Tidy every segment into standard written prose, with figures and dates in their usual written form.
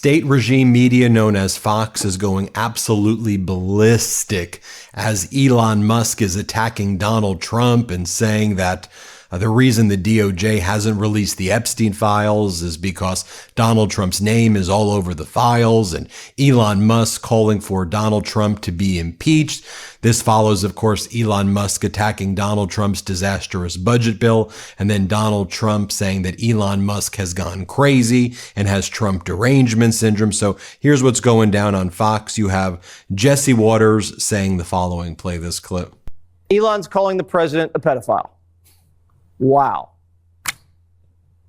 State regime media known as Fox is going absolutely ballistic as Elon Musk is attacking Donald Trump and saying that the reason the DOJ hasn't released the Epstein files is because Donald Trump's name is all over the files, and Elon Musk calling for Donald Trump to be impeached. This follows, of course, Elon Musk attacking Donald Trump's disastrous budget bill, and then Donald Trump saying that Elon Musk has gone crazy and has Trump derangement syndrome. So here's what's going down on Fox. You have Jesse Waters saying the following. Play this clip. Elon's calling the president a pedophile. Wow.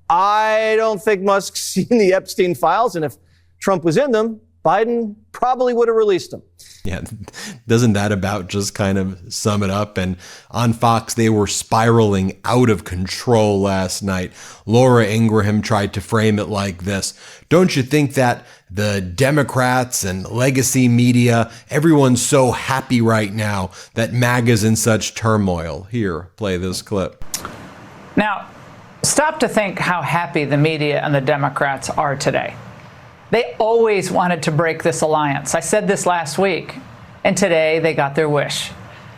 I don't think Musk's seen the Epstein files, and if Trump was in them, Biden probably would have released them. Yeah, doesn't that about just kind of sum it up? And on Fox, they were spiraling out of control last night. Laura Ingraham tried to frame it like this. Don't you think that the Democrats and legacy media, everyone's so happy right now that MAGA's in such turmoil? Here, play this clip. Now, stop to think how happy the media and the Democrats are today. They always wanted to break this alliance. I said this last week, and today they got their wish.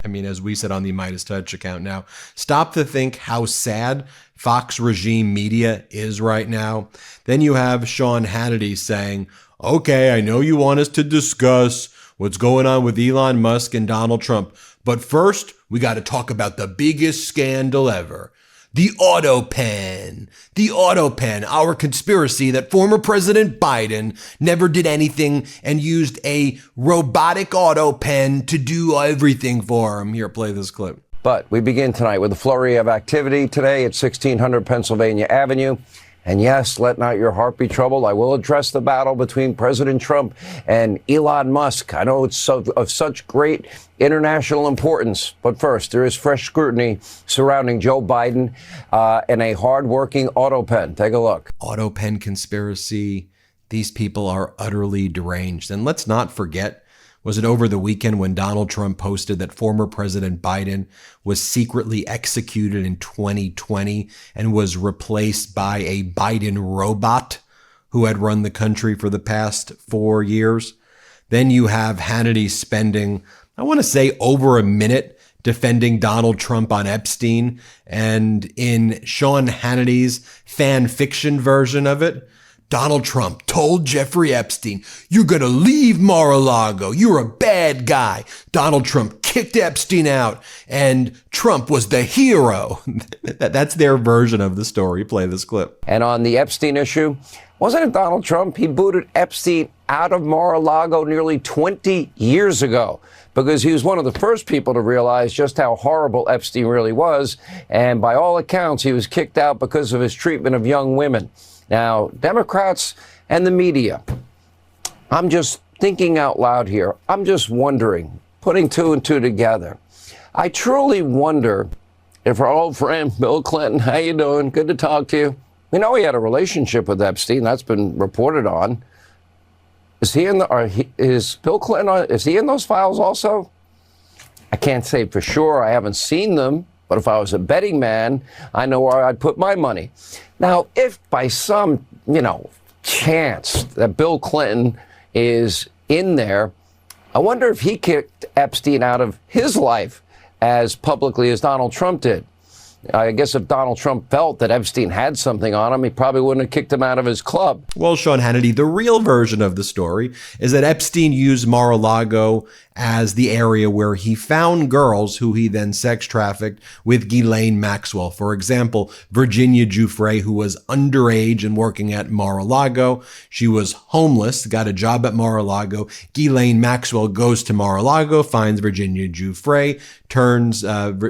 I mean, as we said on the MeidasTouch account now, stop to think how sad Fox regime media is right now. Then you have Sean Hannity saying, okay, I know you want us to discuss what's going on with Elon Musk and Donald Trump, but first we got to talk about the biggest scandal ever. The auto pen, our conspiracy that former President Biden never did anything and used a robotic auto pen to do everything for him. Here, play this clip. But we begin tonight with a flurry of activity today at 1600 Pennsylvania Avenue. And yes, let not your heart be troubled. I will address the battle between President Trump and Elon Musk. I know it's of such great international importance. But first, there is fresh scrutiny surrounding Joe Biden and a hardworking auto pen. Take a look. Auto pen conspiracy. These people are utterly deranged. And let's not forget, was it over the weekend when Donald Trump posted that former President Biden was secretly executed in 2020 and was replaced by a Biden robot who had run the country for the past 4 years? Then you have Hannity spending, I want to say, over a minute defending Donald Trump on Epstein. And in Sean Hannity's fan fiction version of it, Donald Trump told Jeffrey Epstein, you're going to leave Mar-a-Lago. You're a bad guy. Donald Trump kicked Epstein out and Trump was the hero. That's their version of the story. Play this clip. And on the Epstein issue, wasn't it Donald Trump? He booted Epstein out of Mar-a-Lago nearly 20 years ago because he was one of the first people to realize just how horrible Epstein really was. And by all accounts, he was kicked out because of his treatment of young women. Now, Democrats and the media, I'm just thinking out loud here. I'm just wondering, putting two and two together. I truly wonder if our old friend Bill Clinton, how you doing? Good to talk to you. We know he had a relationship with Epstein. That's been reported on. Is he in is Bill Clinton, is he in those files also? I can't say for sure. I haven't seen them. But if I was a betting man, I know where I'd put my money. Now, if by some, chance that Bill Clinton is in there, I wonder if he kicked Epstein out of his life as publicly as Donald Trump did. I guess if Donald Trump felt that Epstein had something on him, he probably wouldn't have kicked him out of his club. Well, Sean Hannity, the real version of the story is that Epstein used Mar-a-Lago as the area where he found girls who he then sex trafficked with Ghislaine Maxwell. For example, Virginia Giuffre, who was underage and working at Mar-a-Lago. She was homeless, got a job at Mar-a-Lago. Ghislaine Maxwell goes to Mar-a-Lago, finds Virginia Giuffre,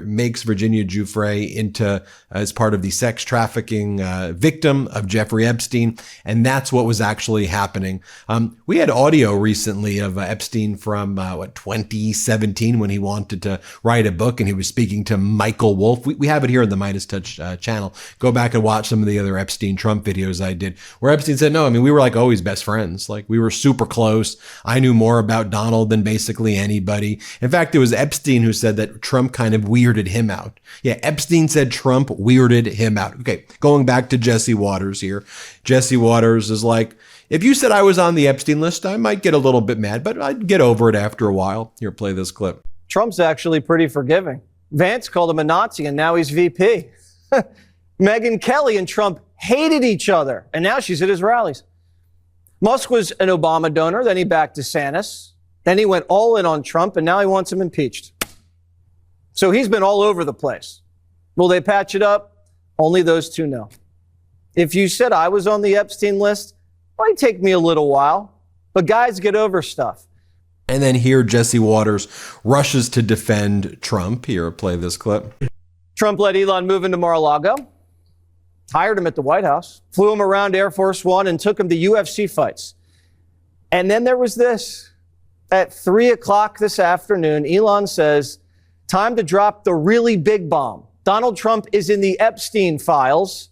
makes Virginia Giuffre into as part of the sex trafficking victim of Jeffrey Epstein. And that's what was actually happening. We had audio recently of Epstein from 2017 when he wanted to write a book and he was speaking to Michael Wolff. We have it here on the MeidasTouch channel. Go back and watch some of the other Epstein Trump videos I did where Epstein said, no, I mean, we were like always best friends. Like we were super close. I knew more about Donald than basically anybody. In fact, it was Epstein who said that Trump kind of weirded him out. Yeah, Epstein said Trump weirded him out. Okay, going back to Jesse Waters here. Jesse Waters is like, If you said I was on the Epstein list, I might get a little bit mad, but I'd get over it after a while. Here, play this clip. Trump's actually pretty forgiving. Vance called him a Nazi, and now he's VP. Megyn Kelly and Trump hated each other, and now she's at his rallies. Musk was an Obama donor, then he backed DeSantis. Then he went all in on Trump, and now he wants him impeached. So he's been all over the place. Will they patch it up? Only those two know. If you said I was on the Epstein list, it might take me a little while. But guys get over stuff. And then here, Jesse Waters rushes to defend Trump. Here, play this clip. Trump let Elon move into Mar-a-Lago, hired him at the White House, flew him around Air Force One, and took him to UFC fights. And then there was this. At 3 o'clock this afternoon, Elon says, time to drop the really big bomb. Donald Trump is in the Epstein files.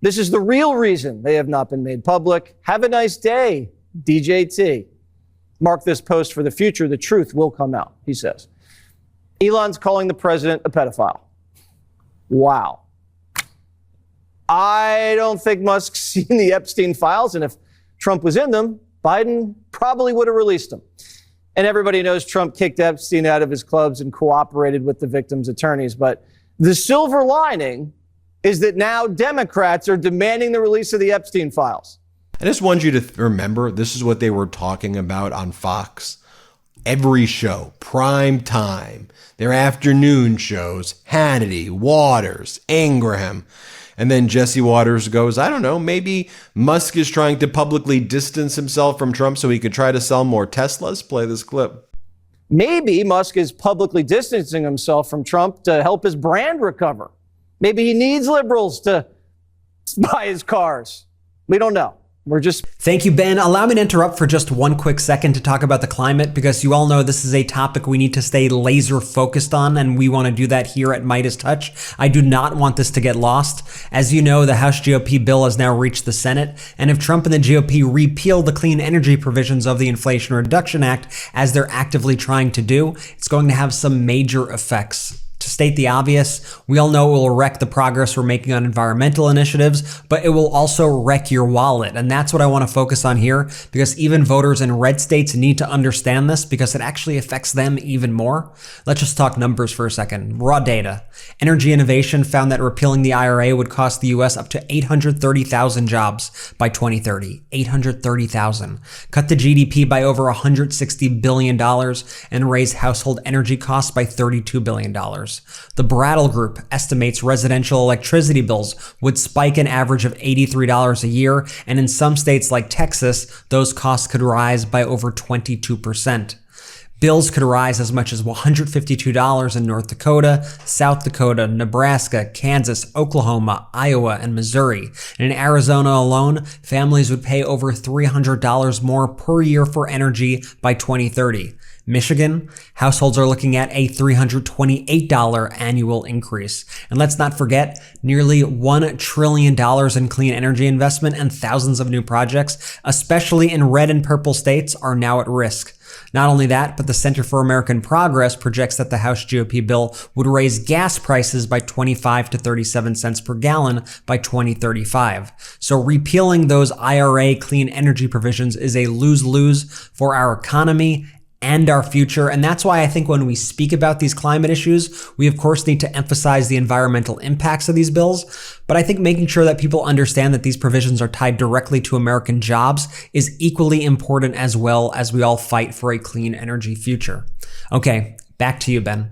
This is the real reason they have not been made public. Have a nice day, DJT. Mark this post for the future. The truth will come out, he says. Elon's calling the president a pedophile. Wow. I don't think Musk's seen the Epstein files, and if Trump was in them, Biden probably would have released them. And everybody knows Trump kicked Epstein out of his clubs and cooperated with the victims' attorneys. But the silver lining is that now Democrats are demanding the release of the Epstein files. I just want you to remember, this is what they were talking about on Fox. Every show, prime time, their afternoon shows, Hannity, Waters, Ingraham. And then Jesse Waters goes, I don't know, maybe Musk is trying to publicly distance himself from Trump so he could try to sell more Teslas. Play this clip. Maybe Musk is publicly distancing himself from Trump to help his brand recover. Maybe he needs liberals to buy his cars. We don't know. Thank you, Ben. Allow me to interrupt for just one quick second to talk about the climate, because you all know this is a topic we need to stay laser focused on, and we want to do that here at MeidasTouch. I do not want this to get lost. As you know, the House GOP bill has now reached the Senate, and if Trump and the GOP repeal the clean energy provisions of the Inflation Reduction Act, as they're actively trying to do, it's going to have some major effects. To state the obvious, we all know it will wreck the progress we're making on environmental initiatives, but it will also wreck your wallet. And that's what I want to focus on here, because even voters in red states need to understand this, because it actually affects them even more. Let's just talk numbers for a second. Raw data. Energy Innovation found that repealing the IRA would cost the US up to 830,000 jobs by 2030. 830,000. Cut the GDP by over $160 billion and raise household energy costs by $32 billion. The Brattle Group estimates residential electricity bills would spike an average of $83 a year, and in some states like Texas, those costs could rise by over 22%. Bills could rise as much as $152 in North Dakota, South Dakota, Nebraska, Kansas, Oklahoma, Iowa, and Missouri. And in Arizona alone, families would pay over $300 more per year for energy by 2030. Michigan, households are looking at a $328 annual increase. And let's not forget, nearly $1 trillion in clean energy investment and thousands of new projects, especially in red and purple states, are now at risk. Not only that, but the Center for American Progress projects that the House GOP bill would raise gas prices by 25 to 37 cents per gallon by 2035. So repealing those IRA clean energy provisions is a lose-lose for our economy and our future. And that's why I think when we speak about these climate issues, we of course need to emphasize the environmental impacts of these bills. But I think making sure that people understand that these provisions are tied directly to American jobs is equally important, as well as we all fight for a clean energy future. Okay, back to you, Ben.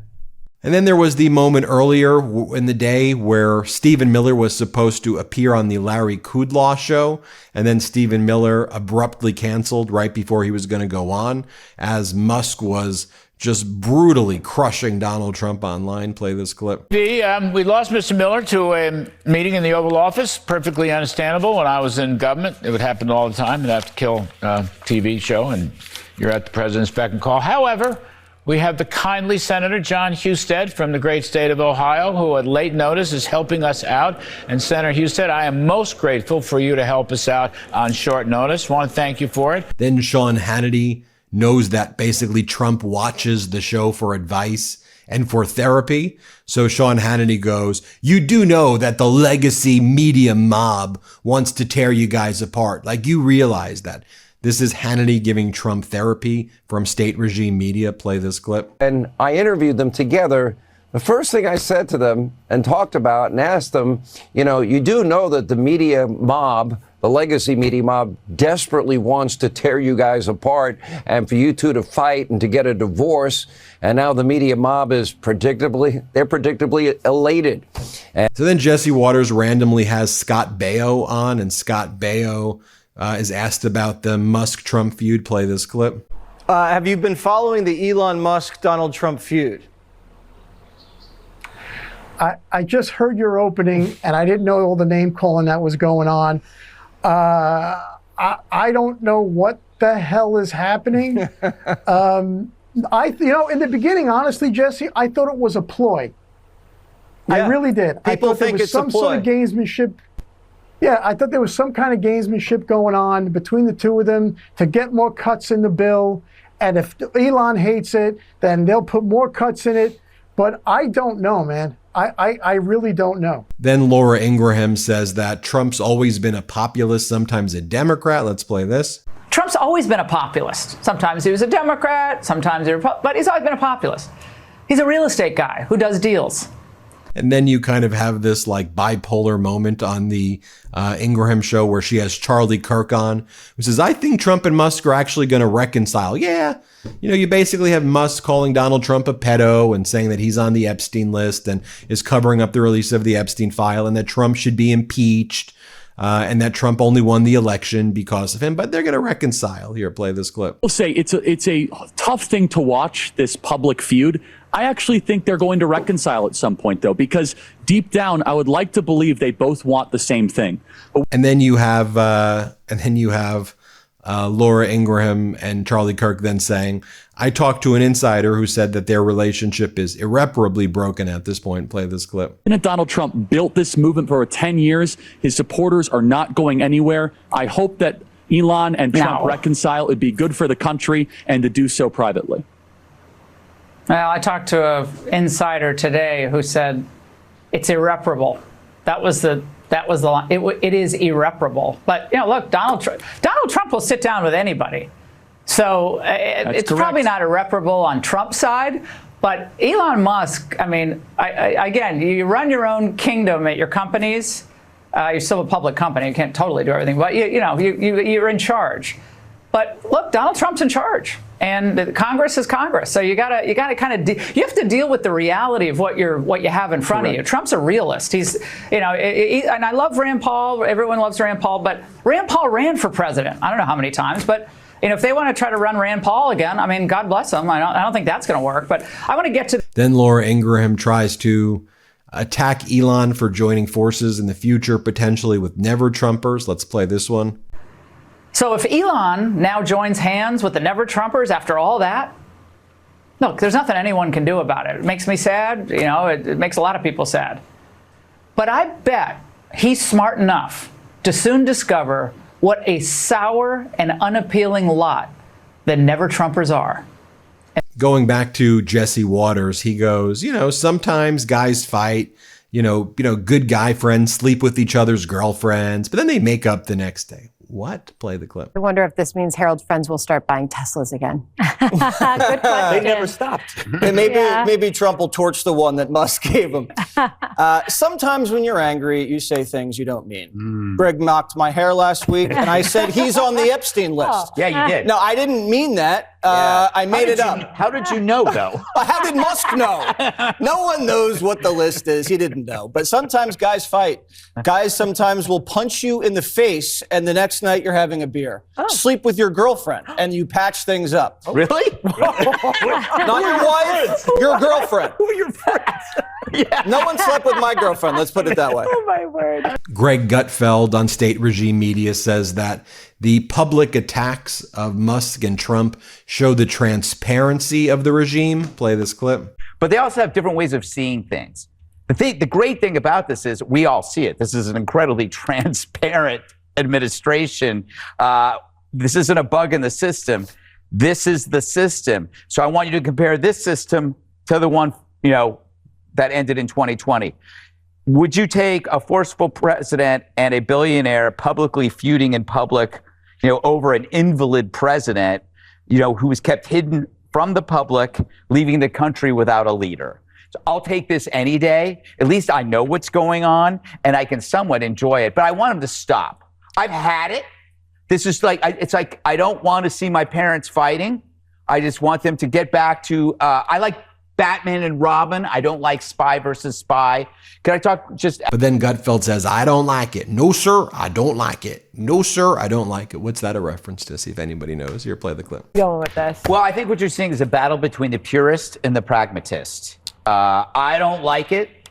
And then there was the moment earlier in the day where Stephen Miller was supposed to appear on the Larry Kudlow show, and then Stephen Miller abruptly canceled right before he was going to go on, as Musk was just brutally crushing Donald Trump online. Play this clip. We lost Mr. Miller to a meeting in the Oval Office. Perfectly understandable. When I was in government, it would happen all the time. You'd have to kill a TV show, and you're at the president's beck and call. However, we have the kindly Senator John Husted from the great state of Ohio, who at late notice is helping us out. And Senator Husted, I am most grateful for you to help us out on short notice. Want to thank you for it. Then Sean Hannity knows that basically Trump watches the show for advice and for therapy. So Sean Hannity goes, you do know that the legacy media mob wants to tear you guys apart. Like, you realize that. This is Hannity giving Trump therapy from state regime media. Play this clip. And I interviewed them together. The first thing I said to them and talked about and asked them, you know, you do know that the media mob, the legacy media mob, desperately wants to tear you guys apart and for you two to fight and to get a divorce. And now the media mob is predictably elated. So then Jesse Waters randomly has Scott Baio on, and Scott Baio is asked about the Musk-Trump feud. Play this clip. Have you been following the Elon Musk-Donald Trump feud? I just heard your opening, and I didn't know all the name calling that was going on. I don't know what the hell is happening. In the beginning, honestly, Jesse, I thought it was a ploy. Yeah. I really did. People I thought think there was it's some a ploy. sort of gamesmanship. Yeah, I thought there was some kind of gamesmanship going on between the two of them to get more cuts in the bill. And if Elon hates it, then they'll put more cuts in it. But I don't know, man. I really don't know. Then Laura Ingraham says that Trump's always been a populist, sometimes a Democrat. Let's play this. Trump's always been a populist. Sometimes he was a Democrat, sometimes but he's always been a populist. He's a real estate guy who does deals. And then you kind of have this like bipolar moment on the Ingraham show where she has Charlie Kirk on, who says, I think Trump and Musk are actually going to reconcile. Yeah. You know, you basically have Musk calling Donald Trump a pedo and saying that he's on the Epstein list and is covering up the release of the Epstein file, and that Trump should be impeached, and that Trump only won the election because of him. But they're going to reconcile. Here, play this clip. I'll say it's a tough thing to watch, this public feud. I actually think they're going to reconcile at some point, though, because deep down, I would like to believe they both want the same thing. And then you have Laura Ingraham and Charlie Kirk then saying, I talked to an insider who said that their relationship is irreparably broken at this point. Play this clip. Donald Trump built this movement for over 10 years. His supporters are not going anywhere. I hope that Elon and Trump reconcile. It'd be good for the country, and to do so privately. Well, I talked to an insider today who said it's irreparable. That was the line. It is irreparable. But look, Donald Trump will sit down with anybody. So it's probably not irreparable on Trump's side. But Elon Musk, I mean, again, you run your own kingdom at your companies. You're still a public company. You can't totally do everything, but you're in charge. But look, Donald Trump's in charge, and Congress is Congress. So you gotta kind of you have to deal with the reality of what you have in front of you. Trump's a realist. He's and I love Rand Paul. Everyone loves Rand Paul, but Rand Paul ran for president. I don't know how many times, but if they want to try to run Rand Paul again, I mean, God bless them. I don't think that's going to work. But I want to get to. Then Laura Ingraham tries to attack Elon for joining forces in the future, potentially with Never Trumpers. Let's play this one. So if Elon now joins hands with the Never Trumpers after all that, look, there's nothing anyone can do about it. It makes me sad. It makes a lot of people sad. But I bet he's smart enough to soon discover what a sour and unappealing lot the Never Trumpers are. Going back to Jesse Waters, he goes, sometimes guys fight, good guy friends sleep with each other's girlfriends, but then they make up the next day. What? Play the clip. I wonder if this means Harold's friends will start buying Teslas again. Good question. They never stopped. And maybe Trump will torch the one that Musk gave him. Sometimes when you're angry, you say things you don't mean. Greg mocked my hair last week, and I said he's on the Epstein list. Yeah, you did. No, I didn't mean that. I made it up. How did you know, though? How did Musk know? No one knows what the list is. He didn't know. But sometimes guys fight. Guys sometimes will punch you in the face, and the next night you're having a beer. Sleep with your girlfriend, and you patch things up. Really? Not your wife, your girlfriend. Who are your friends? Yeah. No one slept with my girlfriend. Let's put it that way. Oh, my word. Greg Gutfeld on state regime media says that the public attacks of Musk and Trump show the transparency of the regime. Play this clip. But they also have different ways of seeing things. The great thing about this is we all see it. This is an incredibly transparent administration. This isn't a bug in the system. This is the system. So I want you to compare this system to the one that ended in 2020. Would you take a forceful president and a billionaire publicly feuding in public, over an invalid president, who was kept hidden from the public, leaving the country without a leader? So I'll take this any day. At least I know what's going on and I can somewhat enjoy it, but I want him to stop. I've had it. This is it's like, I don't want to see my parents fighting. I just want them to get back to, I like Batman and Robin. I don't like spy versus spy. Can I talk just? But then Gutfeld says, I don't like it. No, sir, I don't like it. No, sir, I don't like it. What's that a reference to? See if anybody knows. Here, play the clip. Going with this. Well, I think what you're seeing is a battle between the purist and the pragmatist. I don't like it.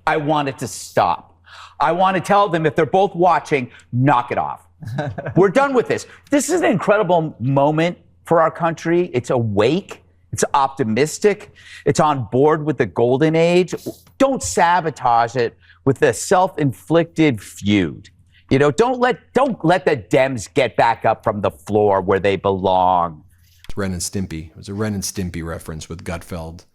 I want it to stop. I want to tell them, if they're both watching, knock it off. We're done with this. This is an incredible moment for our country. It's awake. It's optimistic. It's on board with the golden age. Don't sabotage it with a self-inflicted feud. Don't let the Dems get back up from the floor where they belong. It's Ren and Stimpy. It was a Ren and Stimpy reference with Gutfeld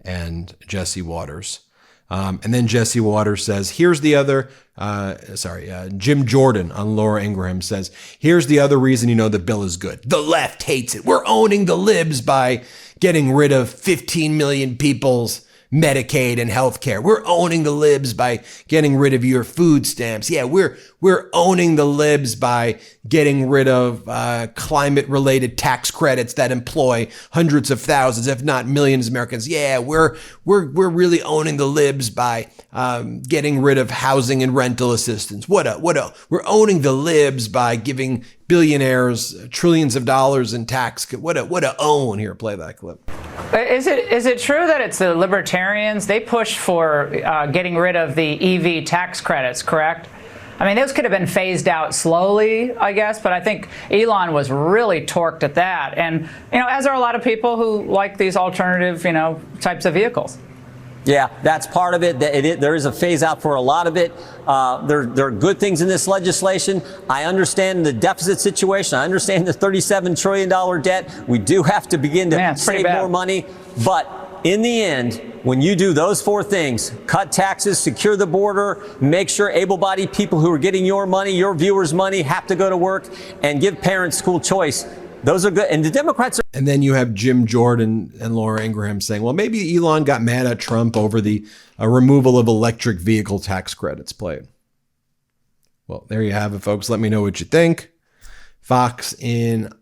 and Jesse Waters. And then Jesse Waters says, here's the other, Jim Jordan on Laura Ingraham says, here's the other reason the bill is good. The left hates it. We're owning the libs by getting rid of 15 million people's Medicaid and healthcare. We're owning the libs by getting rid of your food stamps. Yeah, we're owning the libs by getting rid of climate-related tax credits that employ hundreds of thousands, if not millions of Americans. Yeah, we're really owning the libs by getting rid of housing and rental assistance. We're owning the libs by giving billionaires trillions of dollars in tax. What a own. Here, play that clip. Is it true that it's the libertarians? They push for getting rid of the EV tax credits, correct? I mean, those could have been phased out slowly, I guess, but I think Elon was really torqued at that. And, as are a lot of people who like these alternative, types of vehicles. Yeah, that's part of it. There is a phase out for a lot of it. There are good things in this legislation. I understand the deficit situation. I understand the $37 trillion debt. We do have to begin to save more money. But in the end, when you do those four things, cut taxes, secure the border, make sure able-bodied people who are getting your money, your viewers' money, have to go to work, and give parents school choice, those are good. And the Democrats are. And then you have Jim Jordan and Laura Ingraham saying, well, maybe Elon got mad at Trump over the removal of electric vehicle tax credits. Play it. Well, there you have it, folks. Let me know what you think. Fox in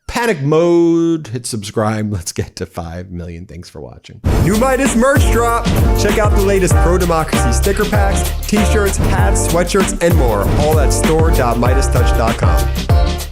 panic mode. Hit subscribe. Let's get to 5 million. Thanks for watching. New Meidas merch drop. Check out the latest pro-democracy sticker packs, t-shirts, hats, sweatshirts, and more. All at store.MeidasTouch.com.